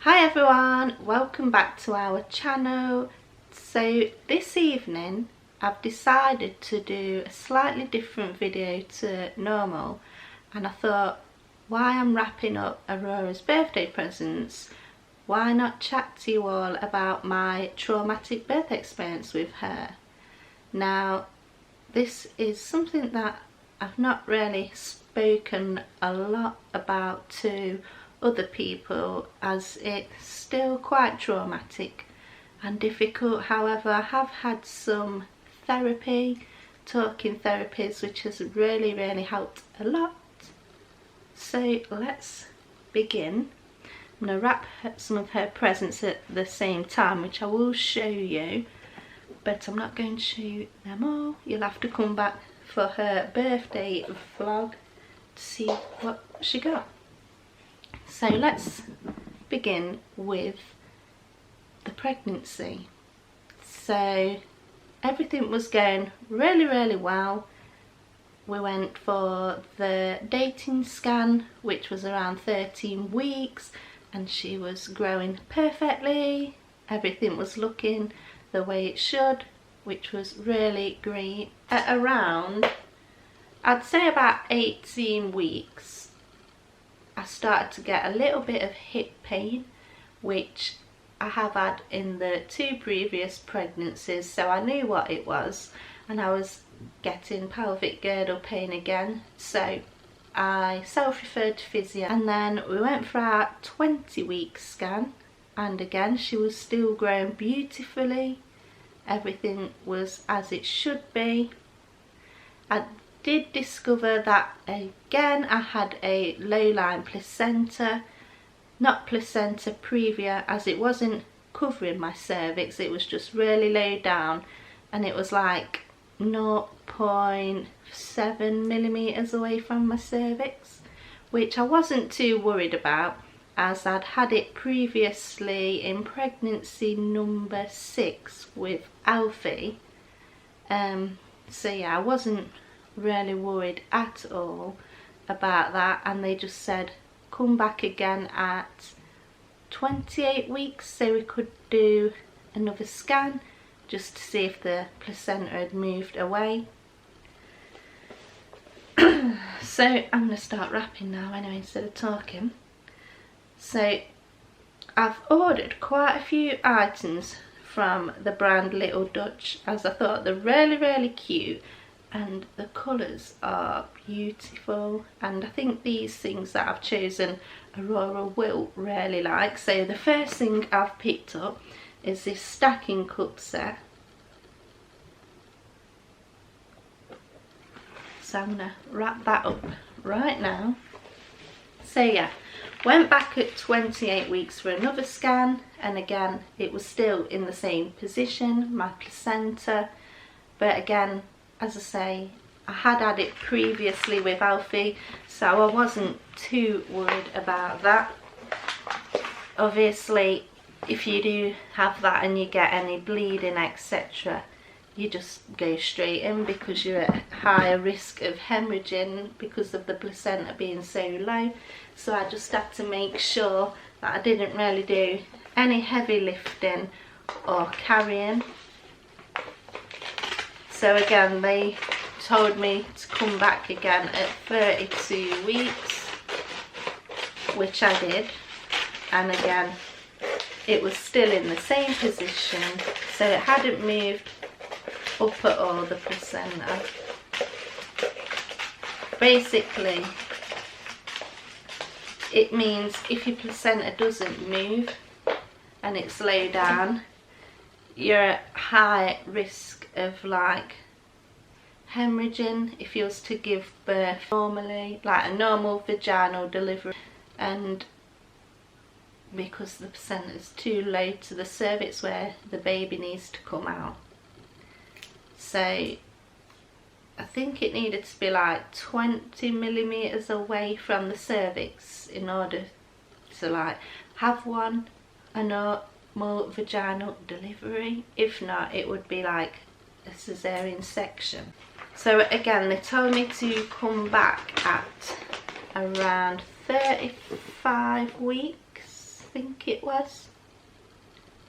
Hi everyone, welcome back to our channel. So this evening I've decided to do a slightly different video to normal, and I thought, why I'm wrapping up Aurora's birthday presents, why not chat to you all about my traumatic birth experience with her. Now this is something that I've not really spoken a lot about to other people, as it's still quite traumatic and difficult. However, I have had some therapy, talking therapies, which has really helped a lot. So let's begin. I'm going to wrap some of her presents at the same time, which I will show you, but I'm not going to show you them all. You'll have to come back for her birthday vlog to see what she got. So let's begin with the pregnancy. So everything was going really well. We went for the dating scan, which was around 13 weeks, and she was growing perfectly. Everything was looking the way it should, which was really great. At around, I'd say about 18 weeks, I started to get a little bit of hip pain, which I have had in the 2 previous pregnancies, so I knew what it was, and I was getting pelvic girdle pain again. So I self-referred to physio, and then we went for our 20-week scan, and again she was still growing beautifully. Everything was as it should be. I did discover that again I had a low-lying placenta, not placenta previa, as it wasn't covering my cervix, it was just really low down, and it was like 0.7 millimeters away from my cervix, which I wasn't too worried about, as I'd had it previously in pregnancy number 6 with Alfie. So yeah, I wasn't really worried at all about that, and they just said come back again at 28 weeks so we could do another scan just to see if the placenta had moved away. So I'm going to start wrapping now anyway instead of talking. So I've ordered quite a few items from the brand Little Dutch, as I thought they're really cute and the colours are beautiful, and I think these things that I've chosen Aurora will really like. So the first thing I've picked up is this stacking cup set. So I'm going to wrap that up right now. So yeah, went back at 28 weeks for another scan, and again it was still in the same position, my placenta, but again, as I say, I had it previously with Alfie, so I wasn't too worried about that. Obviously, if you do have that and you get any bleeding, etc., you just go straight in, because you're at higher risk of hemorrhaging because of the placenta being so low. So I just had to make sure that I didn't really do any heavy lifting or carrying. So again, they told me to come back again at 32 weeks, which I did, and again it was still in the same position, so it hadn't moved up at all, the placenta. Basically it means if your placenta doesn't move and it's low down, you're at high risk of like hemorrhaging if you was to give birth normally, like a normal vaginal delivery, and because the placenta is too low to the cervix where the baby needs to come out. So I think it needed to be like 20 millimeters away from the cervix in order to like have a normal vaginal delivery. If not, it would be like a cesarean section. So again, they told me to come back at around 35 weeks. think it was,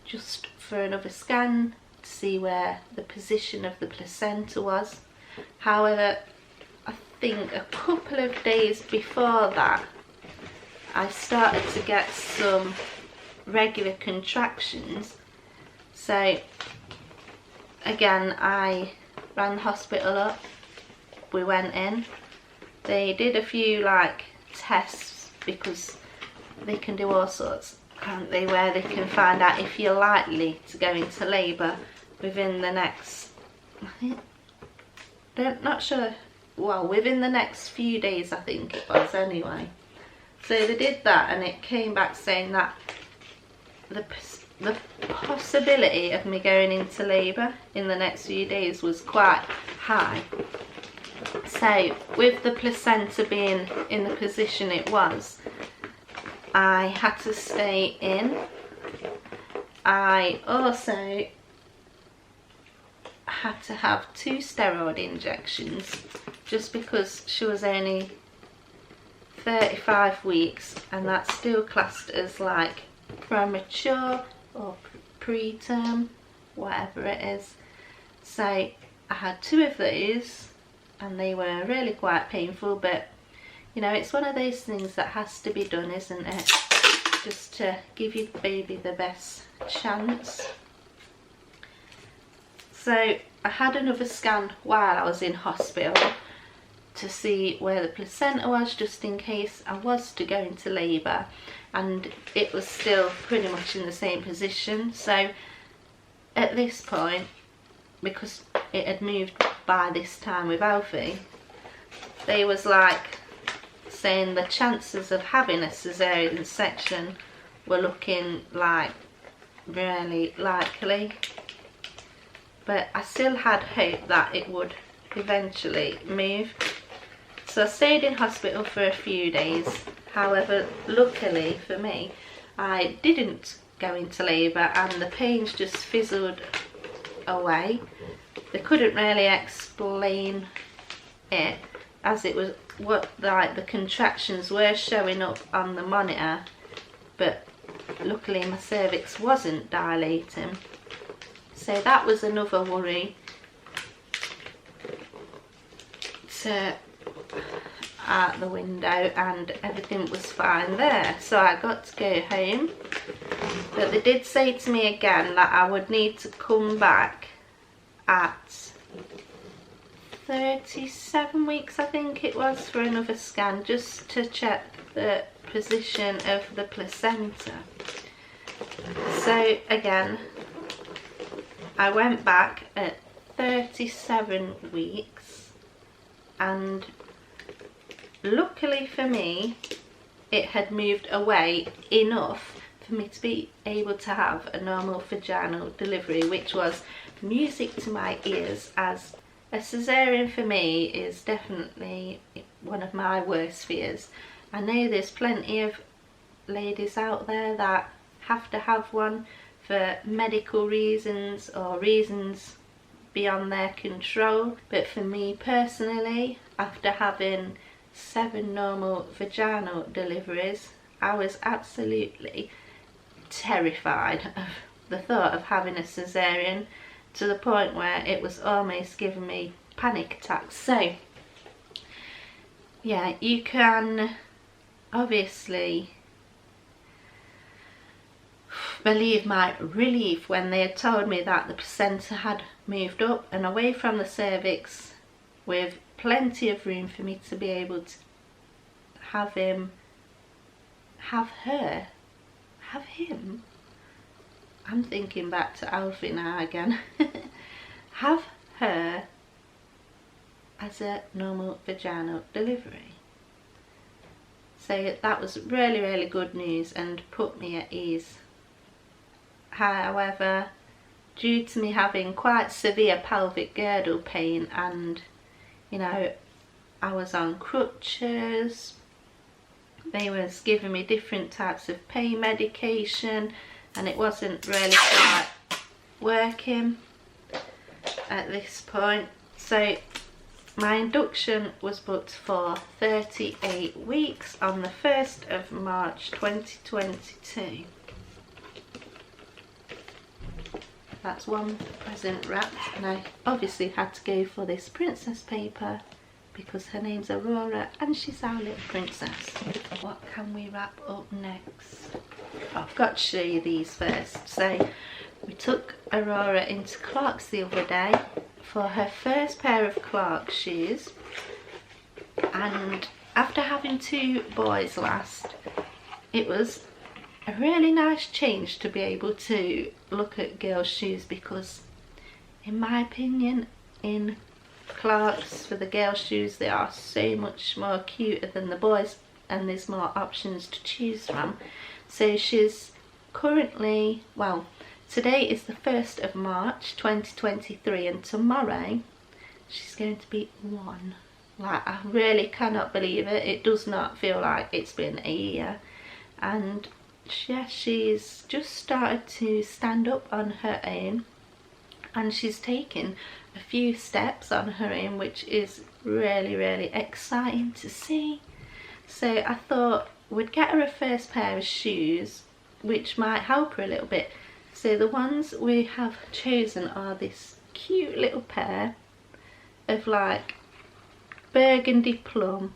just for another scan to see where the position of the placenta was. However, I think a couple of days before that, I started to get some regular contractions. So again, I rang the hospital up, we went in, they did a few like tests, because they can do all sorts, can't they, where they can find out if you're likely to go into labour within the next, not sure, well, within the next few days I think it was anyway. So they did that and it came back saying that the possibility of me going into labour in the next few days was quite high. So with the placenta being in the position it was, I had to stay in. I also had to have 2 steroid injections, just because she was only 35 weeks, and that's still classed as like premature or preterm, whatever it is. So I had 2 of those, and they were really quite painful, but you know, it's one of those things that has to be done, isn't it? Just to give your baby the best chance. So I had another scan while I was in hospital to see where the placenta was, just in case I was to go into labour, and it was still pretty much in the same position. So at this point, because it had moved by this time with Alfie, they was like saying the chances of having a caesarean section were looking like really likely, but I still had hope that it would eventually move. So I stayed in hospital for a few days. However, luckily for me, I didn't go into labour and the pains just fizzled away. They couldn't really explain it, as it was what like the contractions were showing up on the monitor, but luckily my cervix wasn't dilating. So that was another worry out the window, and everything was fine there. So I got to go home, but they did say to me again that I would need to come back at 37 weeks, I think it was, for another scan, just to check the position of the placenta. So again, I went back at 37 weeks, and luckily for me, it had moved away enough for me to be able to have a normal vaginal delivery, which was music to my ears, as a caesarean for me is definitely one of my worst fears. I know there's plenty of ladies out there that have to have one for medical reasons or reasons beyond their control, but for me personally, after having 7 normal vaginal deliveries, I was absolutely terrified of the thought of having a caesarean, to the point where it was almost giving me panic attacks. So yeah, you can obviously believe my relief when they had told me that the placenta had moved up and away from the cervix, with plenty of room for me to be able to have him, have him. I'm thinking back to Alfie now again. Have her as a normal vaginal delivery. So that was really, really good news and put me at ease. However, due to me having quite severe pelvic girdle pain, and you know, I was on crutches, they was giving me different types of pain medication, and it wasn't really quite working at this point. So my induction was booked for 38 weeks on the 1st of March 2022. That's one present wrapped, and I obviously had to go for this princess paper because her name's Aurora and she's our little princess. What can we wrap up next? I've got to show you these first. So we took Aurora into Clark's the other day for her first pair of Clark shoes, and after having 2 boys last, it was a really nice change to be able to look at girls' shoes, because in my opinion in Clark's for the girls' shoes they are so much more cuter than the boys, and there's more options to choose from. So she's currently, well, today is the 1st of March 2023 and tomorrow she's going to be 1. Like, I really cannot believe it. It does not feel like it's been a year. And yeah, she's just started to stand up on her own, and she's taken a few steps on her own, which is really, really exciting to see. So I thought we'd get her a first pair of shoes which might help her a little bit. So the ones we have chosen are this cute little pair of like burgundy plum.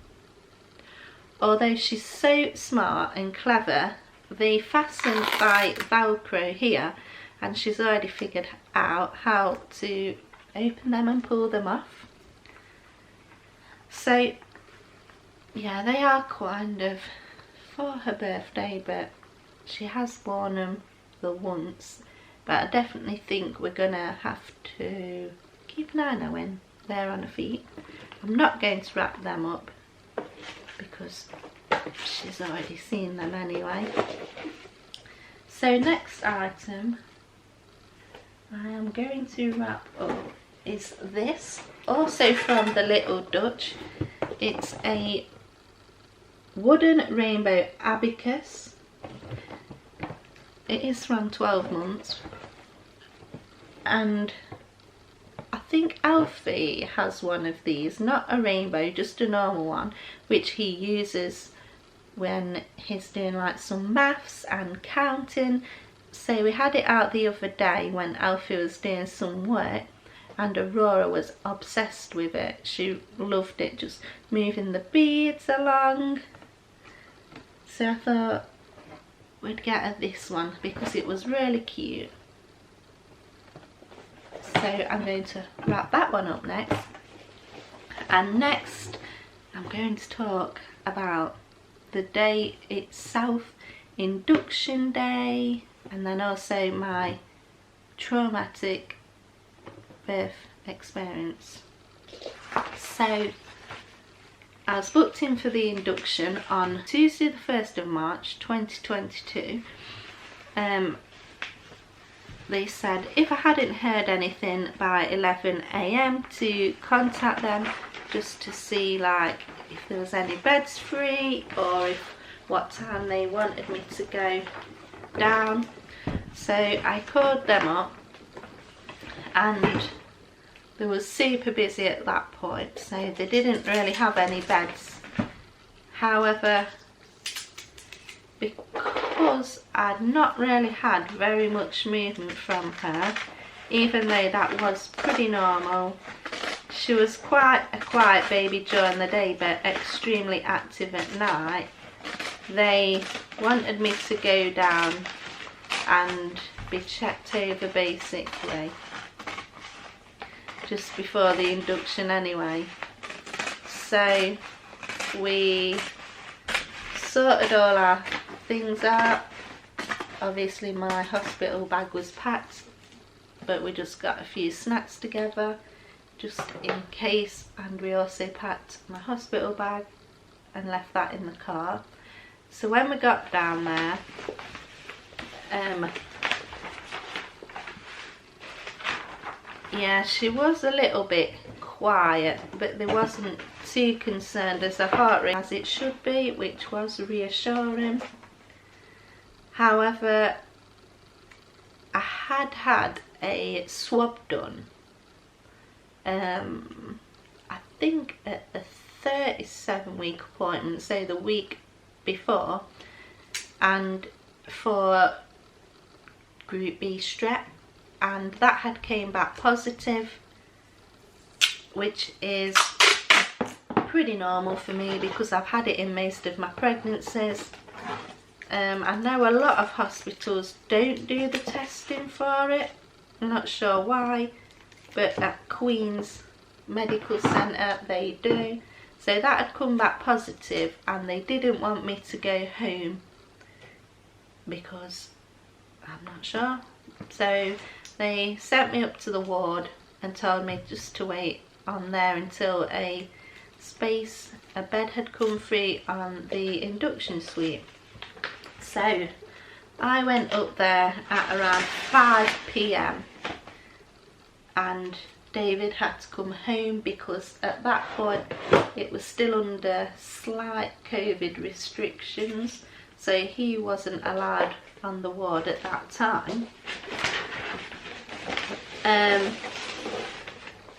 Although she's so smart and clever, they fasten by Velcro here, and she's already figured out how to open them and pull them off. So yeah, they are kind of for her birthday, but she has worn them the once. But I definitely think we're gonna have to keep an eye on when they're on her feet. I'm not going to wrap them up because she's already seen them anyway. So next item I am going to wrap up is this, also from the Little Dutch. It's a wooden rainbow abacus. It is from 12 months, and I think Alfie has one of these, not a rainbow, just a normal one, which he uses when he's doing like some maths and counting. So we had it out the other day when Alfie was doing some work, and Aurora was obsessed with it. She loved it, just moving the beads along. So I thought we'd get her this one because it was really cute. So I'm going to wrap that one up next. And next I'm going to talk about the day itself, induction day, and then also my traumatic birth experience. So I was booked in for the induction on Tuesday the 1st of March 2022. They said if I hadn't heard anything by 11 AM to contact them just to see like if there was any beds free or if what time they wanted me to go down. So I called them up, and they was super busy at that point, so they didn't really have any beds. However, because I'd not really had very much movement from her, even though that was pretty normal, she was quite a quiet baby during the day but extremely active at night. They wanted me to go down and be checked over basically just before the induction anyway. So we sorted all our things out. Obviously my hospital bag was packed, but we just got a few snacks together just in case, and we also packed my hospital bag and left that in the car. So when we got down there, yeah, she was a little bit quiet, but they wasn't too concerned as her heart rate as it should be, which was reassuring. However, I had a swab done. I think at the 37-week appointment, so the week before, and for group B strep, and that had came back positive, which is pretty normal for me because I've had it in most of my pregnancies. I know a lot of hospitals don't do the testing for it. I'm not sure why, but at Queen's Medical Centre they do. So that had come back positive, and they didn't want me to go home because I'm not sure. So they sent me up to the ward and told me just to wait on there until a bed had come free on the induction suite. So I went up there at around 5 p.m. and David had to come home because at that point it was still under slight COVID restrictions, so he wasn't allowed on the ward at that time.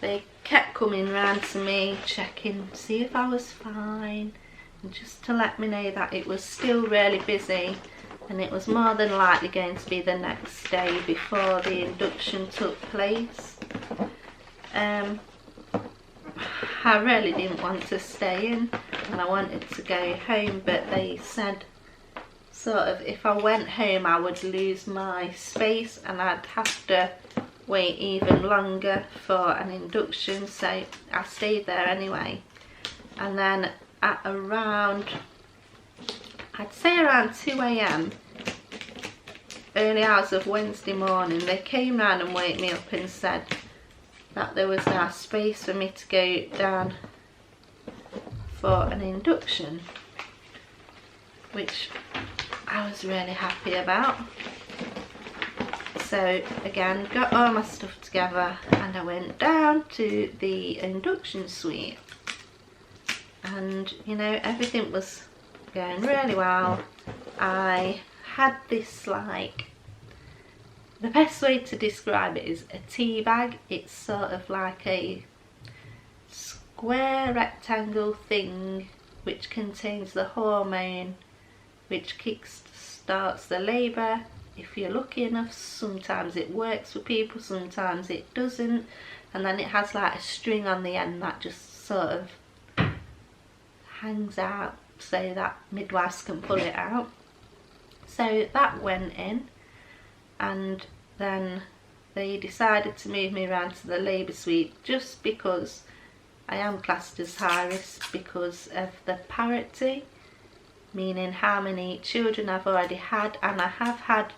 They kept coming round to me, checking, see if I was fine, and just to let me know that it was still really busy and it was more than likely going to be the next day before the induction took place. I really didn't want to stay in and I wanted to go home, but they said sort of if I went home I would lose my space and I'd have to wait even longer for an induction, so I stayed there anyway. And then at around, I'd say around 2 a.m, early hours of Wednesday morning, they came round and woke me up and said that there was now space for me to go down for an induction, which I was really happy about. So again, got all my stuff together and I went down to the induction suite, and you know, everything was going really well. I had this, like, the best way to describe it is a tea bag. It's sort of like a square rectangle thing which contains the hormone which kick-starts the labour. If you're lucky enough, sometimes it works for people, sometimes it doesn't, and then it has like a string on the end that just sort of hangs out so that midwives can pull it out. So that went in, and then they decided to move me around to the labour suite just because I am classed as high risk because of the parity, meaning how many children I've already had, and I have had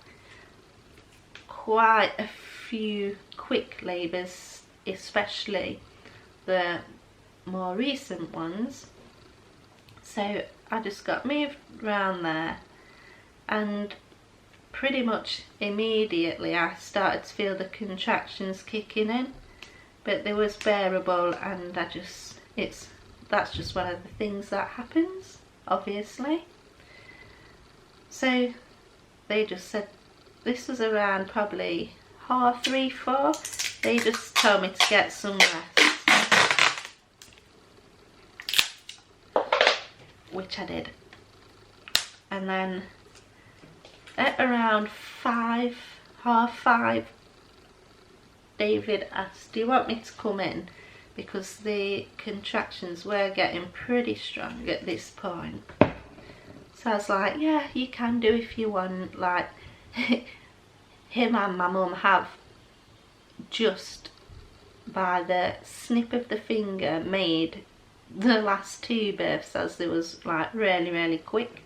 quite a few quick labours, especially the more recent ones. So I just got moved around there, and pretty much immediately I started to feel the contractions kicking in, but they was bearable, and that's just one of the things that happens, obviously. So they just said, this was around probably 3:30, 4. They just told me to get some rest, which I did. And then at around 5, 5:30, David asked, do you want me to come in? Because the contractions were getting pretty strong at this point. So I was like, yeah, you can do if you want. Like, him and my mum have just by the snip of the finger made the last 2 births, as they was like really quick.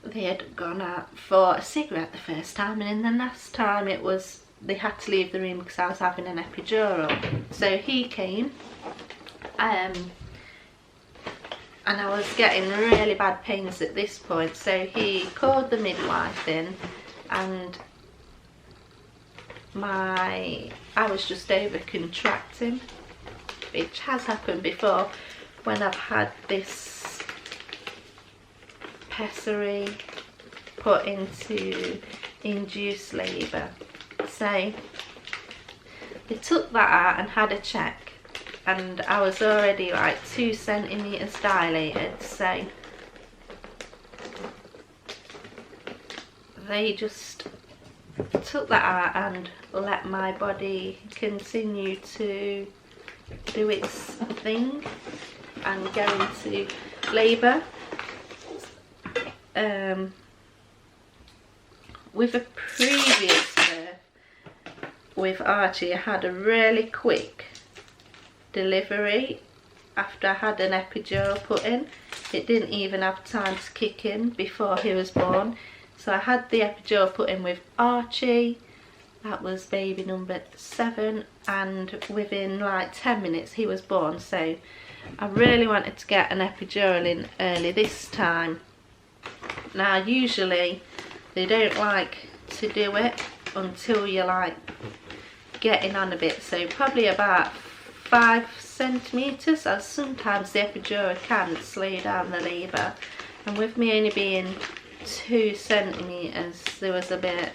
They had gone out for a cigarette the first time, and then the last time it was they had to leave the room because I was having an epidural. So he came, and I was getting really bad pains at this point, so he called the midwife in, and I was just over contracting, which has happened before when I've had this pessary put into induced labour. So they took that out and had a check, and I was already like 2 centimetres dilated, so they just took that out and let my body continue to do its thing and go into labour. With a previous birth with Archie, I had a really quick delivery after I had an epidural put in. It didn't even have time to kick in before he was born. So I had the epidural put in with Archie. That was baby number 7, and within like 10 minutes he was born. So I really wanted to get an epidural in early this time. Now usually they don't like to do it until you're like getting on a bit, so probably about 5 centimetres, as sometimes the epidural can slow down the labour, and with me only being 2 centimetres there was a bit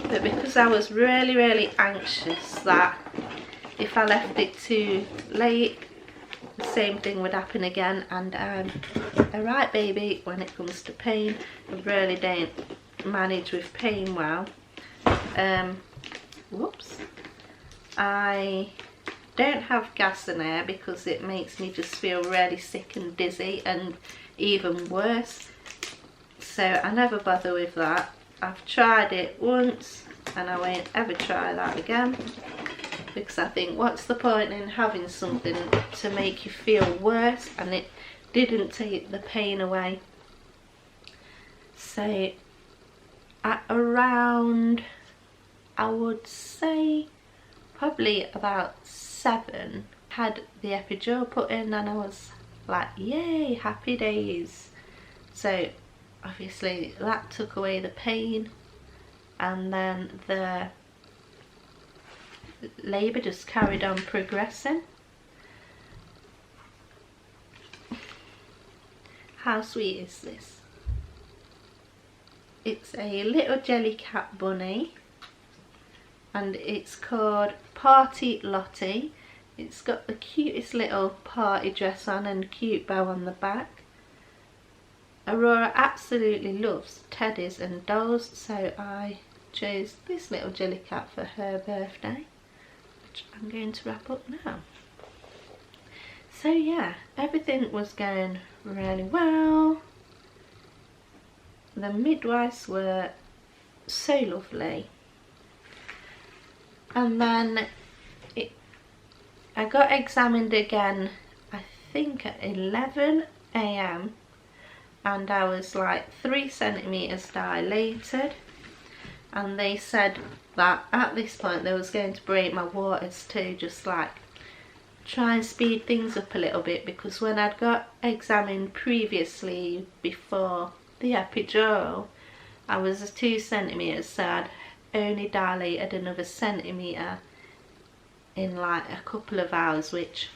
but because I was really anxious that if I left it too late the same thing would happen again, and I'm a right baby when it comes to pain. I really don't manage with pain well. Whoops. I don't have gas and air because it makes me just feel really sick and dizzy, and even worse, so I never bother with that. I've tried it once and I won't ever try that again, because I think what's the point in having something to make you feel worse, and it didn't take the pain away. So at around, I would say probably about 7, had the epidural put in, and I was like, yay, happy days. So obviously that took away the pain, and then the labour just carried on progressing. How sweet is this? It's a little jelly cat bunny, and it's called Party Lottie. It's got the cutest little party dress on and cute bow on the back. Aurora absolutely loves teddies and dolls, so I chose this little jelly cat for her birthday, which I'm going to wrap up now. So yeah, everything was going really well. The midwives were so lovely, and then I got examined again, I think at 11 AM, and I was like 3 centimetres dilated, and they said that at this point they was going to break my waters to just like try and speed things up a little bit, because when I'd got examined previously before the epidural I was 2 centimetres, so I'd only dilated another centimetre in like a couple of hours, which,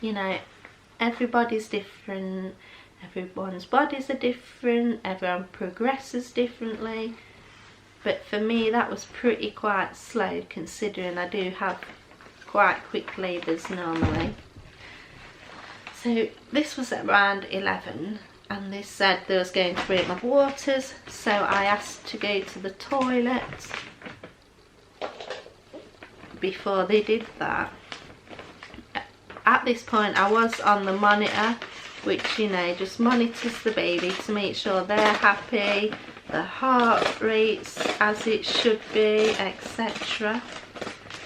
you know, everybody's different, everyone's bodies are different, everyone progresses differently, but for me that was pretty quite slow, considering I do have quite quick labours normally. So this was at around 11, and they said they was going to break my waters, so I asked to go to the toilet before they did that. At this point I was on the monitor, which, you know, just monitors the baby to make sure they're happy, the heart rate's as it should be, etc.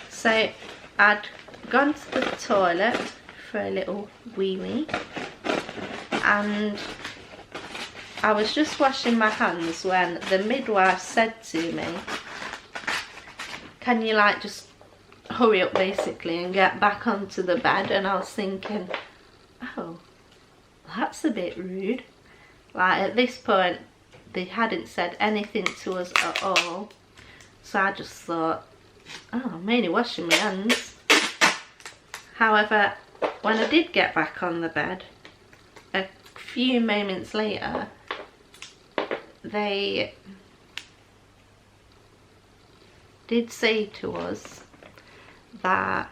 So I'd gone to the toilet for a little wee-wee, and I was just washing my hands when the midwife said to me, can you like just hurry up basically and get back onto the bed? And I was thinking, oh, that's a bit rude. Like at this point they hadn't said anything to us at all, so I just thought, oh, I'm only washing my hands. However, when I did get back on the bed a few moments later, they did say to us that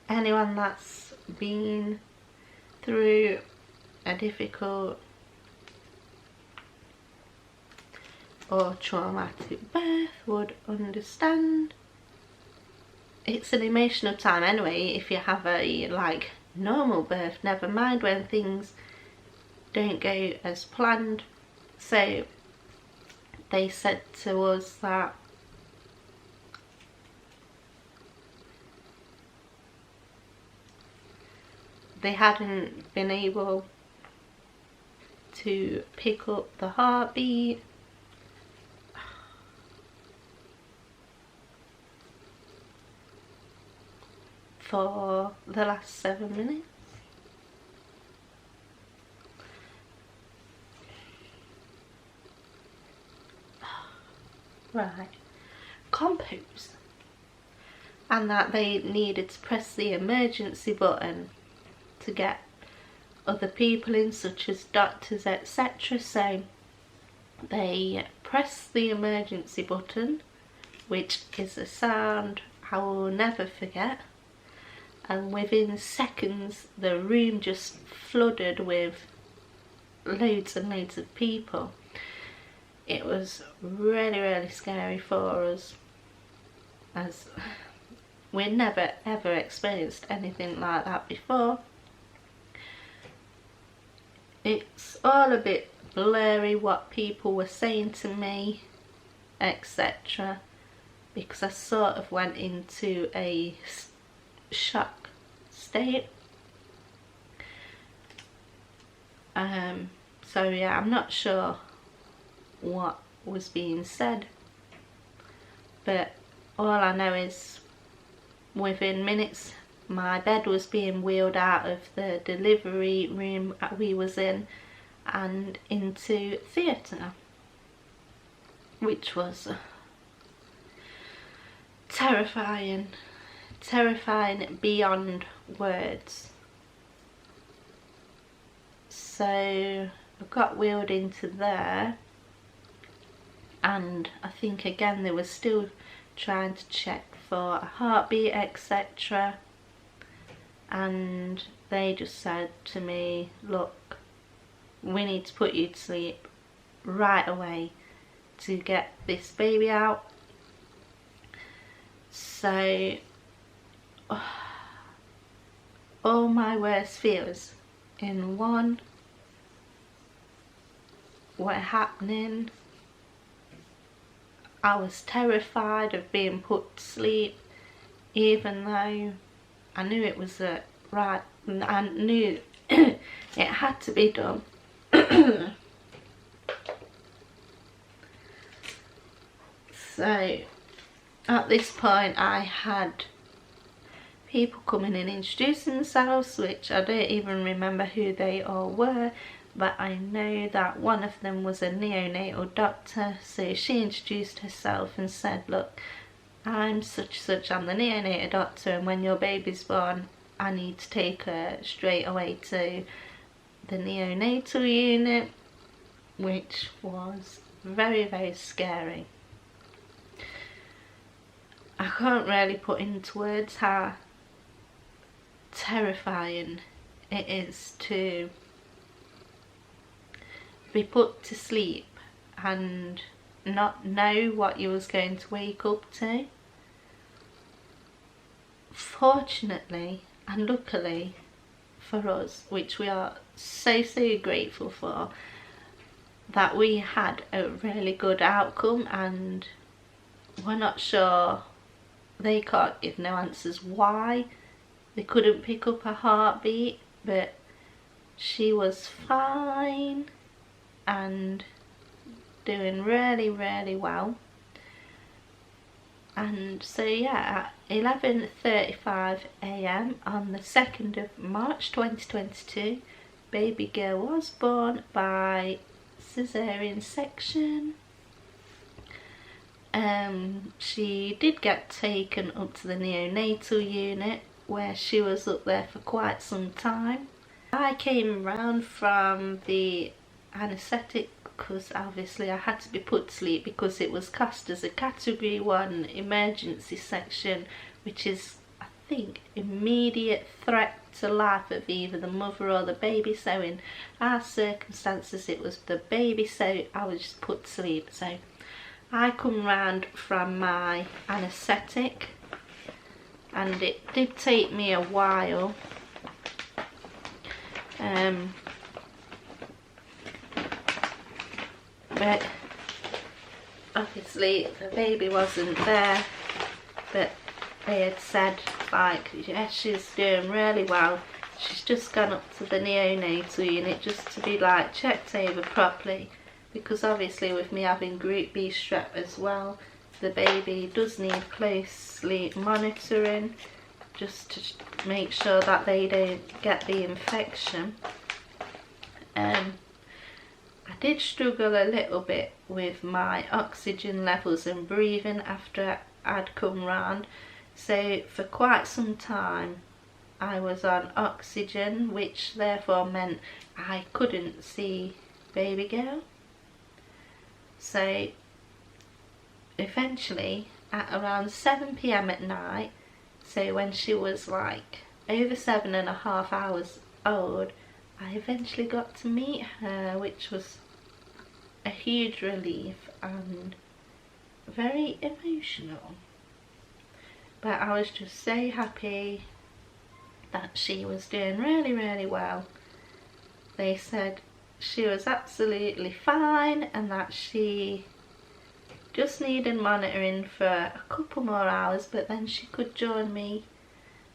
anyone that's been through a difficult or traumatic birth would understand. It's an emotional time anyway if you have a like normal birth, never mind when things don't go as planned. So they said to us that they hadn't been able to pick up the heartbeat for the last 7 minutes. Right, compose. And that they needed to press the emergency button to get other people in, such as doctors, etc. So they pressed the emergency button, which is a sound I will never forget, and within seconds the room just flooded with loads and loads of people. It was really scary for us, as we'd never ever experienced anything like that before. It's all a bit blurry what people were saying to me, etc., because I sort of went into a shock state. So yeah, I'm not sure what was being said, but all I know is within minutes my bed was being wheeled out of the delivery room we was in and into theatre, which was terrifying beyond words. So I got wheeled into there, and I think again they were still trying to check for a heartbeat, etc. And they just said to me, look, we need to put you to sleep right away to get this baby out. So all my worst fears in one were happening. I was terrified of being put to sleep, even though I knew it was right, I knew it had to be done. So at this point I had people coming in introducing themselves, which I don't even remember who they all were, but I know that one of them was a neonatal doctor. So she introduced herself and said, look, I'm such, I'm the neonatal doctor, and when your baby's born I need to take her straight away to the neonatal unit, which was very scary. I can't really put into words how terrifying it is to be put to sleep and not know what you was going to wake up to. Fortunately and luckily for us, which we are so grateful for, that we had a really good outcome, and we're not sure, they can't give no answers why they couldn't pick up her heartbeat, but she was fine and doing really well. And so yeah, at 11:35 AM on the 2nd of March 2022, baby girl was born by cesarean section. She did get taken up to the neonatal unit, where she was up there for quite some time. I came round from the anaesthetic because obviously I had to be put to sleep because it was classed as a category 1 emergency section, which is, I think, immediate threat to life of either the mother or the baby. So in our circumstances it was the baby, so I was just put to sleep. So I come round from my anaesthetic, and it did take me a while. But obviously the baby wasn't there, but they had said, like, yes, she's doing really well. She's just gone up to the neonatal unit just to be like checked over properly, because obviously with me having group B strep as well, the baby does need closely monitoring just to make sure that they don't get the infection. I did struggle a little bit with my oxygen levels and breathing after I'd come round. So for quite some time I was on oxygen, which therefore meant I couldn't see baby girl. So eventually at around 7 PM at night, so when she was like over 7.5 hours old, I eventually got to meet her, which was a huge relief and very emotional. But I was just so happy that she was doing really, really well. They said she was absolutely fine and that she just needed monitoring for a couple more hours, but then she could join me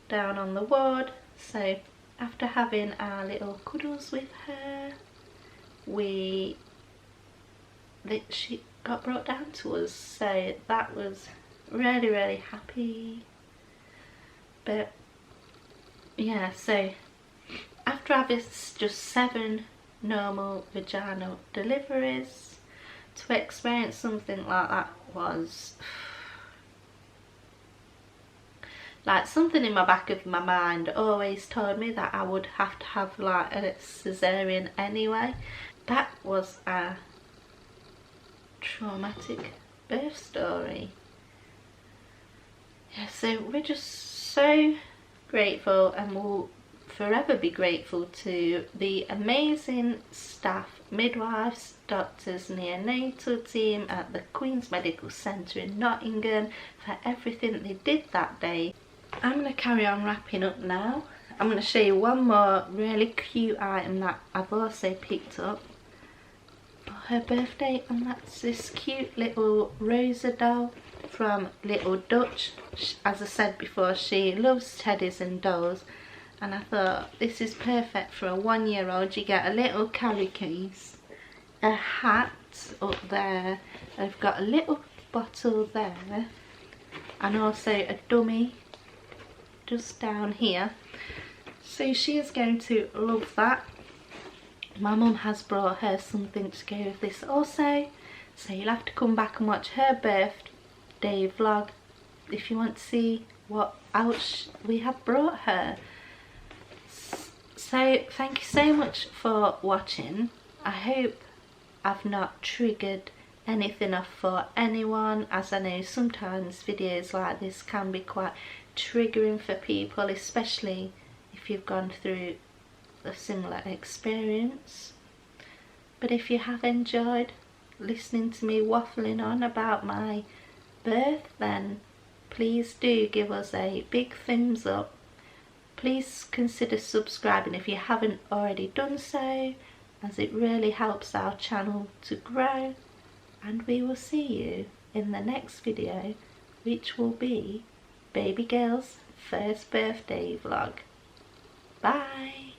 down on the ward. So after having our little cuddles with her, she got brought down to us, so that was really, really happy. But yeah, so after having just 7 normal vaginal deliveries, to experience something like that was like something in my back of my mind always told me that I would have to have like a cesarean anyway. That was a traumatic birth story. Yeah, so we're just so grateful, and we'll forever be grateful to the amazing staff, midwives, doctors, neonatal team at the Queen's Medical Centre in Nottingham for everything they did that day. I'm going to carry on wrapping up now. I'm going to show you one more really cute item that I've also picked up for her birthday, and that's this cute little Rosa doll from Little Dutch. As I said before, she loves teddies and dolls, and I thought this is perfect for a 1-year-old. You get a little carry case, a hat up there, I've got a little bottle there, and also a dummy just down here. So she is going to love that. My mum has brought her something to go with this also, so you'll have to come back and watch her birthday vlog if you want to see what else we have brought her. So thank you so much for watching. I hope I've not triggered anything off for anyone, as I know sometimes videos like this can be quite triggering for people, especially if you've gone through a similar experience. But if you have enjoyed listening to me waffling on about my birth, then please do give us a big thumbs up. Please consider subscribing if you haven't already done so, as it really helps our channel to grow. And we will see you in the next video, which will be baby girl's first birthday vlog. Bye!